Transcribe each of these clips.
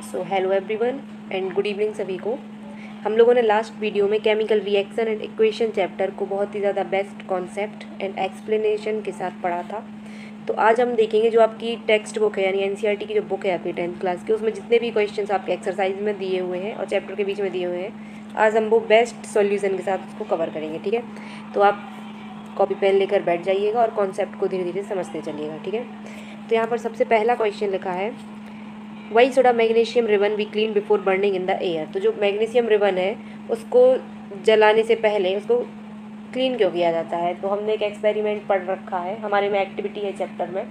So hello everyone and good evening सभी को। हम लोगों ने लास्ट वीडियो में chemical reaction and equation chapter को बहुत ही ज़्यादा बेस्ट कॉन्सेप्ट एंड एक्सप्लेनेशन के साथ पढ़ा था। तो आज हम देखेंगे जो आपकी टेक्स्ट बुक है यानी एनसीईआरटी की जो बुक है आपकी 10th क्लास की, उसमें जितने भी क्वेश्चंस आपके एक्सरसाइज में दिए हुए हैं और चैप्टर के बीच में दिए हुए हैं, आज हम वो बेस्ट सॉल्यूशन के साथ उसको कवर करेंगे। ठीक है, तो आप कॉपी पेन लेकर बैठ जाइएगा और कॉन्सेप्ट को धीरे धीरे समझते चलिएगा। ठीक है, तो यहाँ पर सबसे पहला क्वेश्चन लिखा है why should a magnesium ribbon be clean before burning in the air. तो जो मैग्नीशियम रिबन है उसको जलाने से पहले उसको क्लीन क्यों किया जाता है। तो हमने एक एक्सपेरिमेंट पढ़ रखा है, हमारे में एक्टिविटी है चैप्टर में,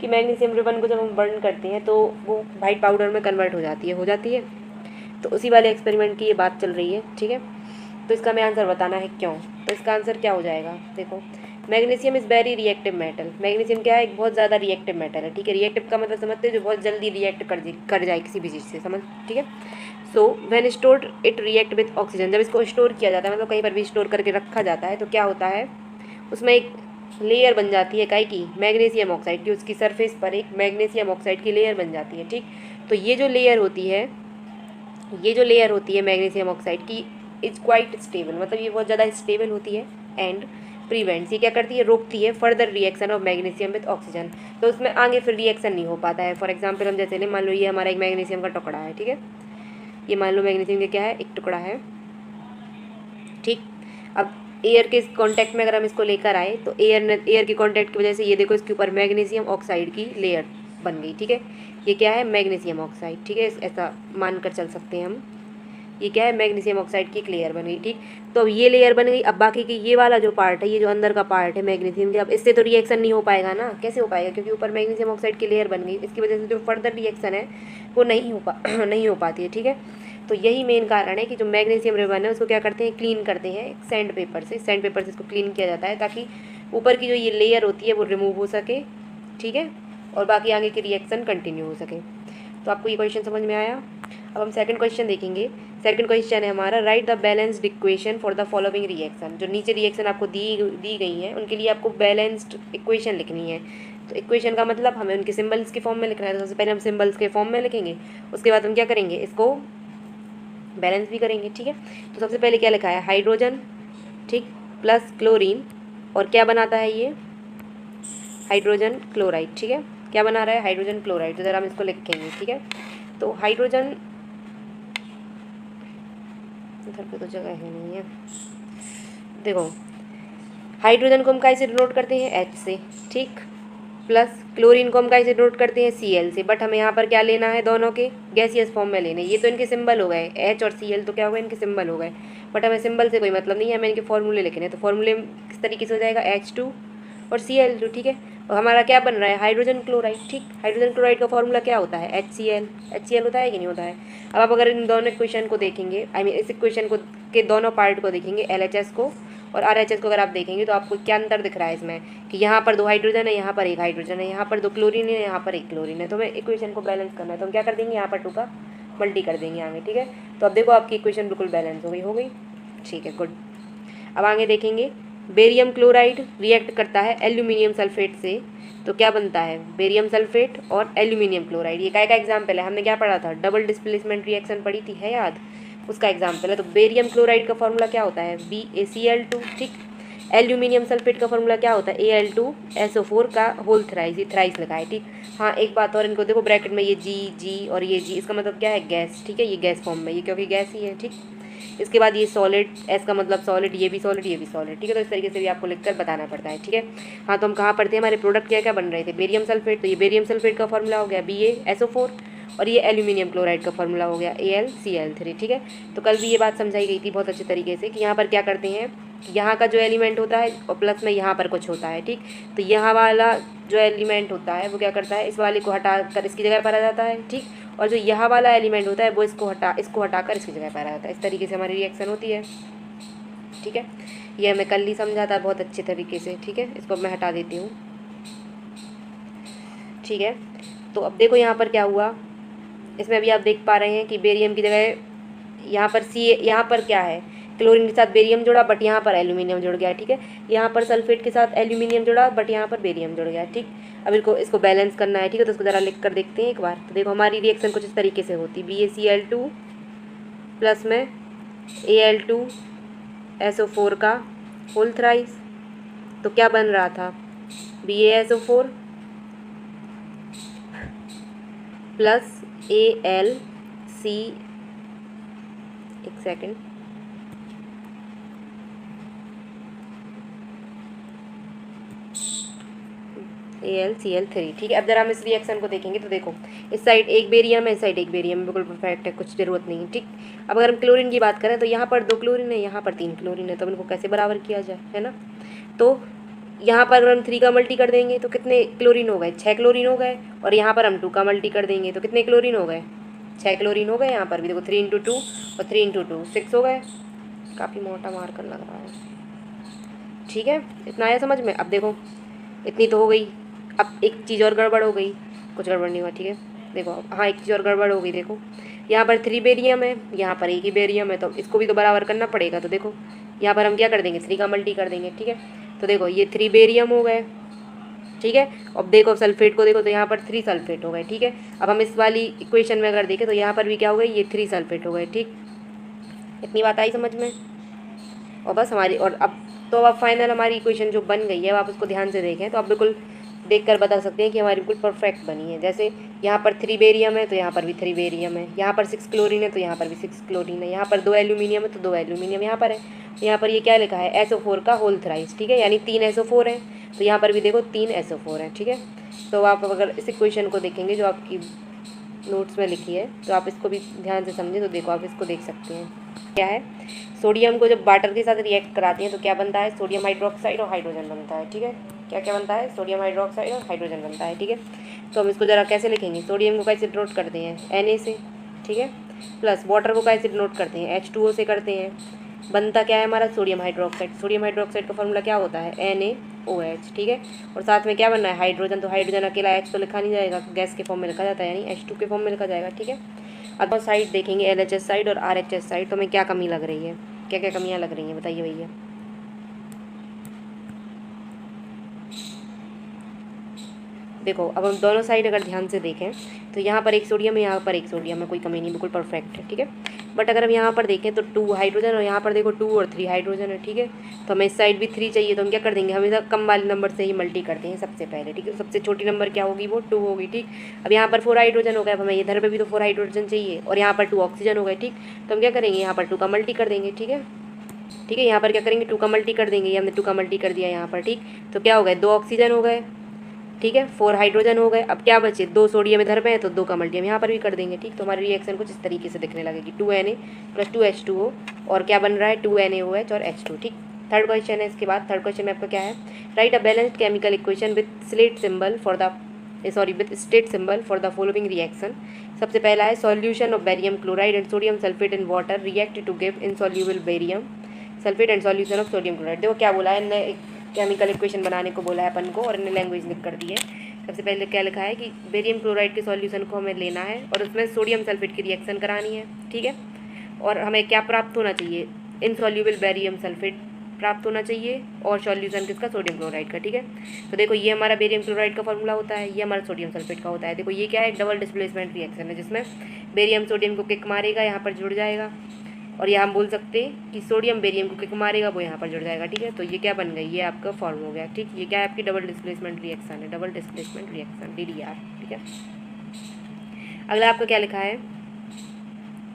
कि मैग्नीशियम रिबन को जब हम बर्न करते हैं तो वो वाइट पाउडर में कन्वर्ट हो जाती है। तो उसी वाले एक्सपेरिमेंट की ये बात चल रही है। ठीक है, तो इसका हमें आंसर बताना है क्यों। तो इसका आंसर क्या हो जाएगा, देखो, magnesium is very reactive metal. Magnesium क्या है, एक बहुत ज़्यादा रिएक्टिव मेटल है। ठीक है, रिएक्टिव का मतलब समझते हैं जो बहुत जल्दी रिएक्ट कर जाए किसी भी चीज़ से, समझ। ठीक है, so when stored it react with oxygen. जब इसको स्टोर किया जाता है मतलब कहीं पर भी स्टोर करके रखा जाता है तो क्या होता है, उसमें एक लेयर बन जाती है काई की, मैग्नीशियम ऑक्साइड की। उसकी सरफेस पर एक मैग्नीशियम ऑक्साइड की लेयर बन जाती है। ठीक, तो ये जो लेयर होती है मैग्नीशियम ऑक्साइड की इज क्वाइट स्टेबल, मतलब ये बहुत ज़्यादा स्टेबल होती है। एंड प्रिवेंट्स, ये क्या करती है, रोकती है further reaction of magnesium with oxygen. तो उसमें आगे फिर रिएक्शन नहीं हो पाता है। फॉर एग्जांपल हम जैसे ले, मान लो ये हमारा एक मैग्नीशियम का टुकड़ा है। ठीक है, ये मान लो मैग्नीशियम का क्या है, एक टुकड़ा है। ठीक, अब एयर के कांटेक्ट में अगर हम इसको लेकर आए तो एयर के कांटेक्ट की वजह से ये देखो इसके ऊपर मैग्नीशियम ऑक्साइड की लेयर बन गई। ठीक है, ये क्या है, मैग्नीशियम ऑक्साइड। ठीक है, ऐसा मान कर चल सकते हैं हम, ये क्या है, मैग्नीशियम ऑक्साइड की एक लेयर बन गई। ठीक, तो अब ये लेयर बन गई। अब बाकी की ये वाला जो पार्ट है, ये जो अंदर का पार्ट है मैग्नीशियम के, अब इससे तो रिएक्शन नहीं हो पाएगा ना। कैसे हो पाएगा, क्योंकि ऊपर मैग्नीशियम ऑक्साइड की लेयर बन गई, इसकी वजह से जो फर्दर रिएक्शन है वो नहीं हो पाती है। ठीक है, तो यही मेन कारण है कि जो मैग्नीशियम रिबन है उसको क्या करते हैं, क्लीन करते हैं सैंड पेपर से इसको क्लीन किया जाता है ताकि ऊपर की जो ये लेयर होती है वो रिमूव हो सके। ठीक है, और बाकी आगे की रिएक्शन कंटिन्यू हो सके। तो आपको ये क्वेश्चन समझ में आया। अब हम सेकंड क्वेश्चन देखेंगे। सेकंड क्वेश्चन है हमारा, right the balanced equation for the following reaction. जो नीचे रिएक्शन आपको दी गई हैं उनके लिए आपको बैलेंस्ड इक्वेशन लिखनी है। तो इक्वेशन का मतलब हमें उनके सिंबल्स के फॉर्म में लिखना है। तो सबसे पहले हम सिंबल्स के फॉर्म में लिखेंगे, उसके बाद हम क्या करेंगे, इसको बैलेंस भी करेंगे। ठीक है, तो सबसे पहले क्या लिखा है, हाइड्रोजन, ठीक, प्लस क्लोरीन, और क्या बनाता है ये, हाइड्रोजन क्लोराइड। ठीक है, क्या बना रहा है, हाइड्रोजन क्लोराइड। तो ज़रा हम इसको लिखेंगे। ठीक है, तो हाइड्रोजन, इधर पे तो जगह है नहीं है, देखो हाइड्रोजन को हम कैसे डिनोट करते हैं, H से। ठीक, प्लस क्लोरीन को हम कैसे डिनोट करते हैं, Cl से। बट हमें यहाँ पर क्या लेना है, दोनों के गैसियस फॉर्म में लेने। ये तो इनके सिंबल हो गए, H और Cl तो क्या हो गए, इनके सिंबल हो गए। बट हमें सिंबल से कोई मतलब नहीं है, हमें इनके फॉर्मूले लिखने हैं। तो फॉर्मूले किस तरीके से हो जाएगा, H2 और Cl2। ठीक है, और हमारा क्या बन रहा है, हाइड्रोजन क्लोराइड। ठीक, हाइड्रोजन क्लोराइड का फॉर्मूला क्या होता है, HCl होता है कि नहीं होता है। अब आप अगर इन दोनों इक्वेशन को देखेंगे, इस इक्वेशन को के दोनों पार्ट को देखेंगे, LHS को और RHS को अगर आप देखेंगे तो आपको क्या अंतर दिख रहा है इसमें, कि यहाँ पर 2 हाइड्रोजन है, यहाँ पर 1 हाइड्रोजन है, यहाँ पर 2 क्लोरीन है, यहाँ पर 1 क्लोरीन है। तो हमें इक्वेशन को बैलेंस करना है, तो हम क्या कर देंगे, यहाँ पर 2 का मल्टी कर देंगे आगे। ठीक है, तो अब देखो आपकी इक्वेशन बिल्कुल बैलेंस हो गई। ठीक है, गुड। अब आगे देखेंगे, बेरियम क्लोराइड रिएक्ट करता है एल्यूमिनियम सल्फेट से, तो क्या बनता है, बेरियम सल्फेट और एल्यूमिनियम क्लोराइड। ये काय का एग्जाम्पल है, हमने क्या पढ़ा था, डबल डिस्प्लेसमेंट रिएक्शन पढ़ी थी, है याद, उसका एग्जाम्पल है। तो बेरियम क्लोराइड का फॉर्मूला क्या होता है, BaCl2। ठीक, एल्यूमिनियम सल्फेट का फॉर्मूला क्या होता है, Al2SO4 का होल थ्राइस, ये थ्राइस लगा है। ठीक, हाँ एक बात और, इनको देखो ब्रैकेट में ये G और ये G, इसका मतलब क्या है, गैस। ठीक है, ये गैस फॉर्म में, ये क्योंकि गैस ही है। ठीक, इसके बाद ये सॉलिड, एस का मतलब सॉलिड, ये भी सॉलिड, ये भी सॉलिड। ठीक है, तो इस तरीके से भी आपको लिखकर बताना पड़ता है। ठीक है, हाँ तो हम कहाँ पढ़ते हैं, हमारे प्रोडक्ट क्या क्या बन रहे थे, बेरियम सल्फेट। तो ये बेरियम सल्फेट का फॉर्मूला हो गया BaSO4, और ये एल्यूमिनियम क्लोराइड का फॉर्मूला हो गया AlCl3। ठीक है, तो कल भी ये बात समझाई गई थी बहुत अच्छे तरीके से कि यहाँ पर क्या करते हैं, यहाँ का जो एलिमेंट होता है और प्लस में यहाँ पर कुछ होता है। ठीक, तो यहाँ वाला जो एलिमेंट होता है वो क्या करता है, इस वाले को हटा कर इसकी जगह पर आ जाता है। ठीक, और जो यहाँ वाला एलिमेंट होता है वो इसको हटाकर इसकी जगह पर आ जाता है। इस तरीके से हमारी रिएक्शन होती है। ठीक है, ये हमें कल ही समझाता है बहुत अच्छे तरीके से। ठीक है, इसको मैं हटा देती हूँ। ठीक है, तो अब देखो यहाँ पर क्या हुआ, इसमें अभी आप देख पा रहे हैं कि बेरियम की जगह यहाँ पर क्या है, क्लोरीन के साथ बेरियम जुड़ा बट यहाँ पर एल्यूमिनियम जुड़ गया, ठीक है। यहाँ पर सल्फेट के साथ एल्यूमिनियम जुड़ा बट यहाँ पर बेरियम जुड़ गया, ठीक। अब इसको बैलेंस करना है, ठीक है। तो इसको ज़रा लिख कर देखते हैं एक बार। तो देखो हमारी रिएक्शन कुछ इस तरीके से होती, BaCl2 प्लस में Al2SO4 का होल थ्राइस। तो क्या बन रहा था, BaSO4 प्लस AlC, एक सेकेंड, AlCl3, ठीक है। अब जरा हम इस रिएक्शन को देखेंगे तो देखो इस साइड एक बेरियम है, इस साइड एक बेरियम है, बिल्कुल परफेक्ट है, कुछ ज़रूरत नहीं है, ठीक। अब अगर हम क्लोरीन की बात करें तो यहाँ पर 2 क्लोरीन है, यहाँ पर 3 क्लोरीन है, तो इनको कैसे बराबर किया जाए, है ना। तो यहाँ पर अगर हम 3 का मल्टी कर देंगे तो कितने क्लोरीन हो गए, 6 क्लोरीन हो गए। और यहाँ पर हम 2 का मल्टी कर देंगे तो कितने क्लोरीन हो गए, 6 क्लोरीन हो गए। यहाँ पर भी देखो 3 × 2 और 3 × 2 6 हो गए। काफ़ी मोटा मार्कर लग रहा है, ठीक है। इतना आया समझ में। अब देखो इतनी तो हो गई। अब एक चीज़ और गड़बड़ हो गई, कुछ गड़बड़ नहीं हुआ, ठीक है। देखो हाँ एक चीज़ और गड़बड़ हो गई, देखो यहाँ पर 3 बेरियम है, यहाँ पर एक ही बेरियम है, तो इसको भी तो बराबर करना पड़ेगा। तो देखो यहाँ पर हम क्या कर देंगे, 3 का मल्टी कर देंगे, ठीक है। तो देखो ये 3 बेरियम हो गए, ठीक है। अब देखो सल्फेट को देखो तो यहाँ पर 3 सल्फेट हो गए, ठीक है। अब हम इस वाली इक्वेशन में अगर देखें तो यहाँ पर भी क्या हो गई, ये 3 सल्फेट हो गए, ठीक। इतनी बात आई समझ में। और बस हमारी और अब फाइनल हमारी इक्वेशन जो बन गई है, अब आप उसको ध्यान से देखें तो आप बिल्कुल देख कर बता सकते हैं कि हमारी बिल्कुल परफेक्ट बनी है। जैसे यहाँ पर 3 बेरियम है तो यहाँ पर भी 3 बेरियम है, यहाँ पर 6 क्लोरीन है तो यहाँ पर भी 6 क्लोरीन है, यहाँ पर 2 एल्यूमिनियम है तो 2 एल्यूमिनियम यहाँ पर है। यहाँ पर ये क्या लिखा है, SO4 का होल थ्राइस, ठीक है, यानी 3 SO4 है। तो यहाँ पर भी देखो 3 SO4 है, ठीक है। तो आप अगर इस इक्वेशन को देखेंगे जो आपकी नोट्स में लिखी है तो आप इसको भी ध्यान से समझें। तो देखो आप इसको देख सकते हैं क्या है, सोडियम को जब वाटर के साथ रिएक्ट कराते हैं तो क्या बनता है, सोडियम हाइड्रोक्साइड और हाइड्रोजन बनता है, ठीक है। क्या क्या बनता है, सोडियम हाइड्रोक्साइड और हाइड्रोजन बनता है, ठीक है। तो हम इसको ज़रा कैसे लिखेंगे, सोडियम को कैसे डिनोट करते हैं, Na से, ठीक है, प्लस वाटर को कैसे डिनोट करते हैं, H2O से करते हैं। बनता क्या है हमारा, सोडियम हाइड्रोक्साइड। सोडियम हाइड्रोक्साइड का फॉर्मूला क्या होता है, NaOH, ठीक है। और साथ में क्या बनना है, हाइड्रोजन। तो हाइड्रोजन अकेला H तो लिखा नहीं जाएगा, गैस के फॉर्म में लिखा जाता है, यानी H2 के फॉर्म में लिखा जाएगा, ठीक है। अब साइड देखेंगे LHS साइड और RHS साइड, तो हमें क्या कमी लग रही है, क्या क्या कमियां लग रही हैं बताइए भैया। देखो अब हम दोनों साइड अगर ध्यान से देखें तो यहाँ पर एक सोडियम है, यहाँ पर एक सोडियम है, कोई कमी नहीं, बिल्कुल परफेक्ट है, ठीक है। बट अगर हम यहाँ पर देखें तो 2 हाइड्रोजन और यहाँ पर देखो 2 और 3 हाइड्रोजन है, ठीक है। तो हमें इस साइड भी 3 चाहिए, तो हम क्या कर देंगे, हमेशा कम वाले नंबर से ही मल्टी करते हैं सबसे पहले, ठीक है। सबसे छोटी नंबर क्या होगी, वो 2 होगी, ठीक। अब यहाँ पर 4 हाइड्रोजन हो गए, अब हमें इधर पर भी तो 4 हाइड्रोजन चाहिए और यहाँ पर 2 ऑक्सीजन हो गए, ठीक। तो हम क्या करेंगे, यहाँ पर 2 का मल्टी कर देंगे, ठीक है, ठीक है। यहाँ पर क्या करेंगे, 2 का मल्टी कर देंगे, ये हमने 2 का मल्टी कर दिया यहाँ पर, ठीक। तो क्या हो गए, 2 ऑक्सीजन हो गए, ठीक है, 4 हाइड्रोजन हो गए। अब क्या बचे, 2 सोडियम इधर पे है तो 2 का मल्टी हम यहाँ पर भी कर देंगे, ठीक। तो हमारी रिएक्शन कुछ इस तरीके से दिखने लगेगी, 2Na + 2H2O और क्या बन रहा है, 2NaOH और H2, ठीक। थर्ड क्वेश्चन है इसके बाद। थर्ड क्वेश्चन में आपका क्या है, write a balanced chemical equation with state symbol for the following reaction. सबसे पहला है solution of barium chloride and sodium sulphate in water react to give insoluble barium sulphate and solution of sodium chloride. देखो क्या बोला है, इनने chemical equation बनाने को बोला है अपन को और इन्हें लैंग्वेज लिख कर दी है। सबसे पहले क्या लिखा है कि बेरियम क्लोराइड के सॉल्यूशन को हमें लेना है और उसमें सोडियम सल्फेट की रिएक्शन करानी है, ठीक है। और हमें क्या प्राप्त होना चाहिए, इनसॉल्यूबल बेरियम सल्फेट प्राप्त होना चाहिए और सॉल्यूशन किसका, सोडियम क्लोराइड का, ठीक है। तो देखो ये हमारा बेरियम क्लोराइड का फॉर्मूला होता है, ये हमारा सोडियम सल्फेट का होता है। देखो ये क्या है, डबल डिस्प्लेसमेंट रिएक्शन है जिसमें बेरियम सोडियम को किक मारेगा, यहाँ पर जुड़ जाएगा। और यहाँ हम बोल सकते हैं कि सोडियम बेरियम को किक मारेगा, वो यहाँ पर जुड़ जाएगा, ठीक है। तो ये क्या बन गई, ये आपका फॉर्म हो गया, ठीक। ये क्या है, आपकी डबल डिस्प्लेसमेंट रिएक्शन है, डबल डिस्प्लेसमेंट रिएक्शन DDR, ठीक है। अगला आपका क्या लिखा है,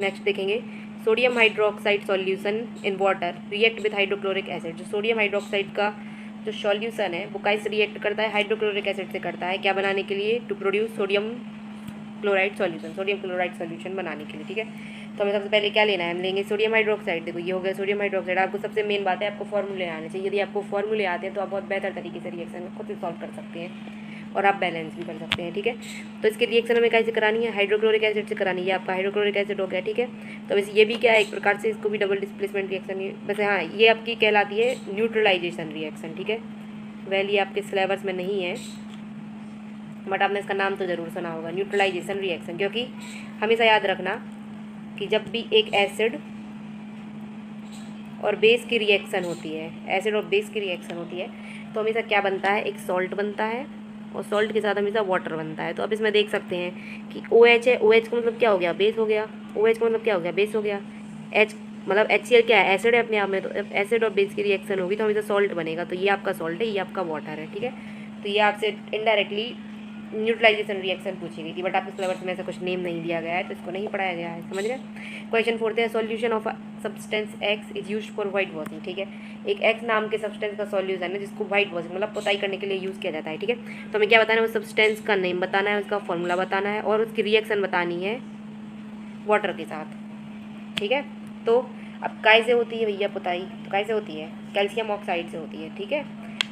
नेक्स्ट देखेंगे, sodium hydroxide solution in water react with hydrochloric acid. जो सोडियम हाइड्रोक्साइड का जो सॉल्यूशन है वो कैसे रिएक्ट करता है, हाइड्रोक्लोरिक एसिड से करता है, क्या बनाने के लिए, to produce sodium chloride solution, sodium chloride solution बनाने के लिए, ठीक है। तो हमें सबसे पहले क्या लेना है, हम लेंगे सोडियम हाइड्रोक्साइड। देखो ये हो गया सोडियम हाइड्रोक्साइड। आपको सबसे मेन बात है, आपको फॉर्मूले आने चाहिए। यदि आपको फॉर्मूले आते हैं तो आप बहुत बेहतर तरीके से रिएक्शन खुद से सॉल्व कर सकते हैं और आप बैलेंस भी कर सकते हैं, ठीक है। तो इसकी रिएक्शन हमें कैसे करानी है, हाइड्रोक्लोरिक एसिड से करानी है। आपका हाइड्रोक्लोरिक एसिड हो गया, ठीक है। तो वैसे ये भी क्या है, एक प्रकार से इसको भी डबल डिस्प्लेसमेंट रिएक्शन, वैसे हाँ ये आपकी कहलाती है न्यूट्रलाइजेशन रिएक्शन, ठीक है। वेल ये आपके सिलेबस में नहीं है बट आपने इसका नाम तो ज़रूर सुना होगा, न्यूट्रलाइजेशन रिएक्शन। क्योंकि हमेशा याद रखना कि जब भी एक एसिड और बेस की रिएक्शन होती है, एसिड और बेस की रिएक्शन होती है, तो हमेशा क्या बनता है, एक सॉल्ट बनता है और सॉल्ट के साथ हमेशा वाटर बनता है। तो अब इसमें देख सकते हैं कि OH है, OH का मतलब क्या हो गया, बेस हो गया, OH का मतलब क्या हो गया, बेस हो गया। H मतलब HCl क्या है, एसिड है अपने आप में, तो एसिड और बेस की रिएक्शन होगी तो हमेशा सॉल्ट बनेगा। तो ये आपका सॉल्ट है, ये आपका वाटर है, ठीक है। तो ये आपसे इनडायरेक्टली न्यूट्रलाइजेशन रिएक्शन पूछी गई थी, बट आपके सिलेबस में ऐसा कुछ नेम नहीं दिया गया है, तो इसको नहीं पढ़ाया गया है, समझ गए। क्वेश्चन 4 है, solution of substance x is use for white washing, ठीक है। एक एक्स नाम के सब्सटेंस का सॉल्यूशन है जिसको वाइट वॉशिंग मतलब पुताई करने के लिए यूज़ किया जाता है, ठीक है। तो हमें क्या बताना है, उस सब्सटेंस का नेम बताना है, उसका फॉर्मूला बताना है और उसकी रिएक्शन बतानी है वाटर के साथ, ठीक है। तो अब काय से होती है भैया पुताई, तो काय से होती है, कैल्शियम ऑक्साइड से होती है, ठीक है।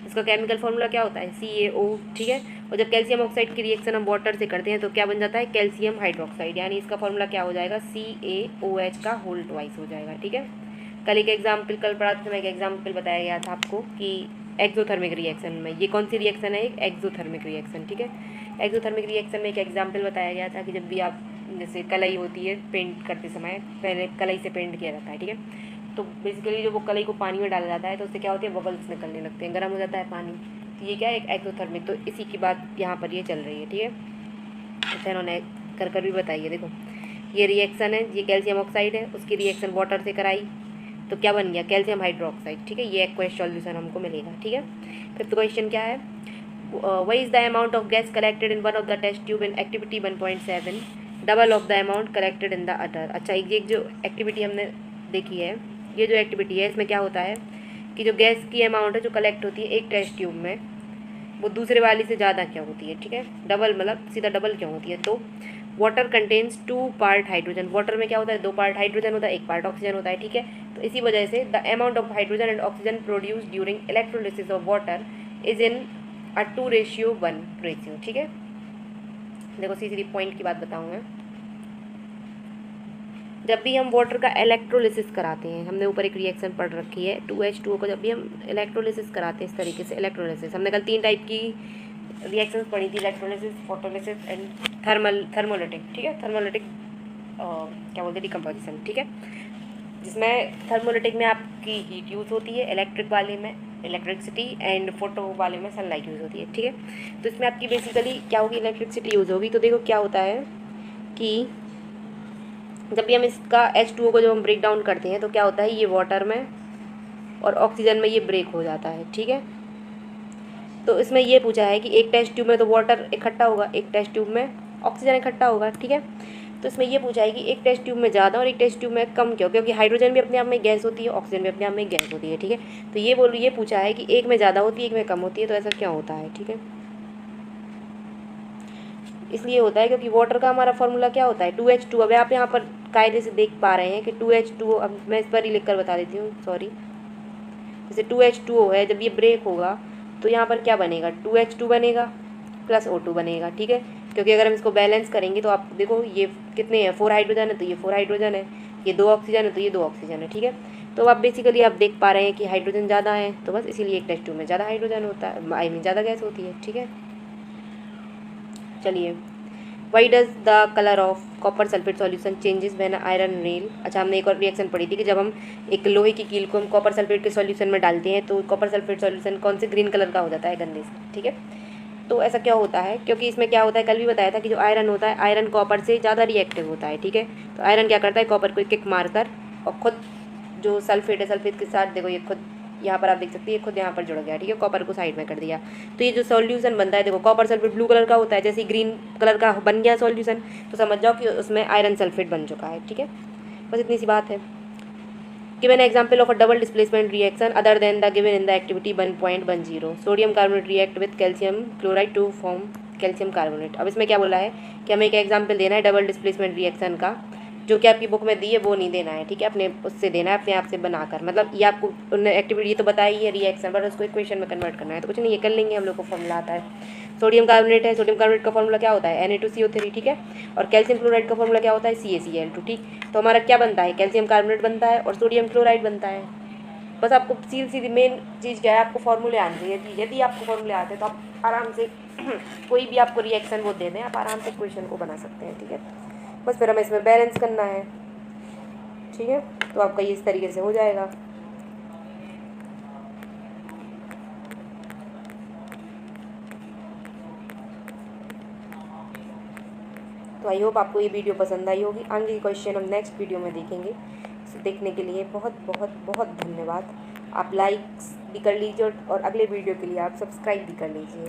इसका केमिकल फॉर्मूला क्या होता है, CaO, ठीक है। और जब कैल्शियम ऑक्साइड की रिएक्शन हम वाटर से करते हैं तो क्या बन जाता है, कैल्शियम हाइड्रोक्साइड, यानी इसका फॉर्मूला क्या हो जाएगा, CaOH का होल ट्वाइस हो जाएगा, ठीक है। कल एक एग्जाम्पल, कल पढ़ाते समय एक एग्जाम्पल बताया गया था आपको कि एक्सोथर्मिक रिएक्शन में, ये कौन सी रिएक्शन है, एक एक्सोथर्मिक रिएक्शन, ठीक है। एक्सोथर्मिक रिएक्शन में एक एग्जाम्पल बताया गया था कि जब भी आप जैसे कलई होती है पेंट करते समय, पहले कलई से पेंट किया जाता है, ठीक है। तो बेसिकली जो वो कलई को पानी में डाला जाता है तो उससे क्या होती है, बबल्स निकलने लगते हैं, गर्म हो जाता है पानी, तो ये क्या है, एक एक्सोथर्मिक। तो इसी की बात यहाँ पर ये चल रही है, ठीक है। अच्छा इन्होंने कर भी बताइए, देखो ये रिएक्शन है, ये कैल्शियम ऑक्साइड है, उसकी रिएक्शन वाटर से कराई तो क्या बन गया, कैल्शियम हाइड्रोक्साइड, ठीक है। ये एक क्वेश्चन सॉल्यूशन हमको मिलेगा, ठीक है। फिफ्थ क्वेश्चन क्या है, why is the amount of gas collected in one of the test tube in activity 1.7 double of the amount collected in the other. अच्छा ये जो एक्टिविटी हमने देखी है, ये जो एक्टिविटी है इसमें क्या होता है कि जो गैस की अमाउंट है जो कलेक्ट होती है एक टेस्ट ट्यूब में, वो दूसरे वाली से ज़्यादा क्या होती है, ठीक है। डबल मतलब सीधा डबल क्यों होती है, तो water contains 2 part hydrogen, water में क्या होता है, 2 पार्ट हाइड्रोजन होता है, 1 पार्ट ऑक्सीजन होता है, ठीक है। तो इसी वजह से the amount of hydrogen and oxygen produce during electrolysis of water is in a 2:1 ratio, ठीक है। देखो सीधी पॉइंट की बात बताऊँगा, जब भी हम वाटर का इलेक्ट्रोलिसिस कराते हैं, हमने ऊपर एक रिएक्शन पढ़ रखी है 2H2O को, जब भी हम इलेक्ट्रोलिसिस कराते हैं इस तरीके से, इलेक्ट्रोलिसिस हमने कल 3 टाइप की रिएक्शंस पढ़ी थी, इलेक्ट्रोलिसिस, फोटोलिसिस एंड थर्मोलिटिक, ठीक है। थर्मोलिटिक क्या बोलते हैं, डिकम्पोजिशन, ठीक है। जिसमें थर्मोलिटिक में आपकी हीट यूज़ होती है, इलेक्ट्रिक वाले में इलेक्ट्रिसिटी एंड फोटो वाले में सनलाइट यूज़ होती है, ठीक है। तो इसमें आपकी बेसिकली क्या होगी, इलेक्ट्रिसिटी यूज़ होगी। तो देखो क्या होता है कि जब भी हम इसका H2O को जब हम ब्रेक डाउन करते हैं तो क्या होता है, ये वाटर में और ऑक्सीजन में ये ब्रेक हो जाता है, ठीक है। तो इसमें ये पूछा है कि एक टेस्ट ट्यूब में तो वाटर इकट्ठा होगा, एक टेस्ट ट्यूब में ऑक्सीजन इकट्ठा होगा, ठीक है। तो इसमें ये पूछा है कि एक टेस्ट ट्यूब में ज़्यादा और एक टेस्ट ट्यूब में कम क्यों, क्योंकि हाइड्रोजन भी अपने आप में गैस होती है, ऑक्सीजन भी अपने आप में गैस होती है, ठीक है। तो ये पूछा है कि एक में ज़्यादा होती है एक में कम होती है, तो ऐसा क्यों होता है, ठीक है। इसलिए होता है क्योंकि वाटर का हमारा फॉर्मूला क्या होता है, 2H2। अब आप यहाँ पर कायदे से देख पा रहे हैं कि 2H2O, अब मैं इस पर ही लिख कर बता देती हूँ, सॉरी। जैसे 2H2O है, जब ये ब्रेक होगा तो यहाँ पर क्या बनेगा, 2H2 बनेगा प्लस O2 बनेगा, ठीक है। क्योंकि अगर हम इसको बैलेंस करेंगे तो आप देखो ये कितने हैं, 4 हाइड्रोजन है तो ये 4 हाइड्रोजन है, ये 2 ऑक्सीजन है तो ये 2 ऑक्सीजन है, ठीक है। तो अब बेसिकली आप देख पा रहे हैं कि हाइड्रोजन ज़्यादा है, तो बस इसीलिए एक टेस्ट ट्यूब में ज़्यादा हाइड्रोजन होता है, आई मीन ज़्यादा गैस होती है, ठीक है। चलिए, why does the colour of copper sulphate solution changes when iron nail. अच्छा हमने एक और रिएक्शन पढ़ी थी कि जब हम एक लोहे की कील को हम कॉपर सल्फेट के सॉल्यूशन में डालते हैं तो कॉपर सल्फेट सॉल्यूशन कौन से ग्रीन कलर का हो जाता है, गंदे से, ठीक है। तो ऐसा क्या होता है, क्योंकि इसमें क्या होता है, कल भी बताया था कि जो आयरन होता है, आयरन कॉपर से ज़्यादा रिएक्टिव होता है, ठीक है। तो आयरन क्या करता है, कॉपर को किक मारकर, और खुद जो सल्फेट है, सल्फेट के साथ देखो ये खुद यहाँ पर आप देख सकते हैं, खुद यहाँ पर जुड़ गया, ठीक है, कॉपर को साइड में कर दिया। तो ये जो सॉल्यूशन बनता है, देखो कॉपर सल्फेट ब्लू कलर का होता है, जैसे ही ग्रीन कलर का बन गया सॉल्यूशन तो समझ जाओ कि उसमें आयरन सल्फेट बन चुका है, ठीक है। बस इतनी सी बात है। Given example of a double displacement reaction other than the given in the activity 1.10, sodium carbonate react with calcium chloride to form calcium carbonate. अब इसमें क्या बोला है कि हमें एक एग्जाम्पल देना है डबल डिस्प्लेसमेंट रिएक्शन का, जो कि आपकी बुक में दी है वो नहीं देना है, ठीक है। अपने उससे देना है, अपने आप से बनाकर, मतलब ये आपको उन्होंने एक्टिविटी ये तो बताई है रिएक्शन, बट उसको इक्वेशन में कन्वर्ट करना है, तो कुछ नहीं, ये कर लेंगे, हम लोग को फॉर्मूला आता है। सोडियम कार्बोनेट है, सोडियम कार्बोनेट का फॉर्मूला क्या होता है, Na2CO3, ठीक है। और कैल्शियम क्लोराइड का फॉर्मूला क्या होता है, CaCl2, ठीक। तो हमारा क्या बनता है, कैल्शियम कार्बोनेट बनता है और सोडियम क्लोराइड बनता है। बस आपको सीधी मेन चीज़ क्या है, आपको फॉर्मूले आने चाहिए। यदि आपको फॉर्मूले आते हैं तो आप आराम से कोई भी आपको रिएक्शन वो दे दें, आप आराम से क्वेश्चन को बना सकते हैं, ठीक है। बस फिर हमें इसमें बैलेंस करना है, ठीक है। तो आपका ये इस तरीके से हो जाएगा। तो आई होप आपको ये वीडियो पसंद आई होगी। आगे के क्वेश्चन हम नेक्स्ट वीडियो में देखेंगे। तो देखने के लिए बहुत बहुत बहुत धन्यवाद। आप लाइक्स भी कर लीजिए और अगले वीडियो के लिए आप सब्सक्राइब भी कर लीजिए।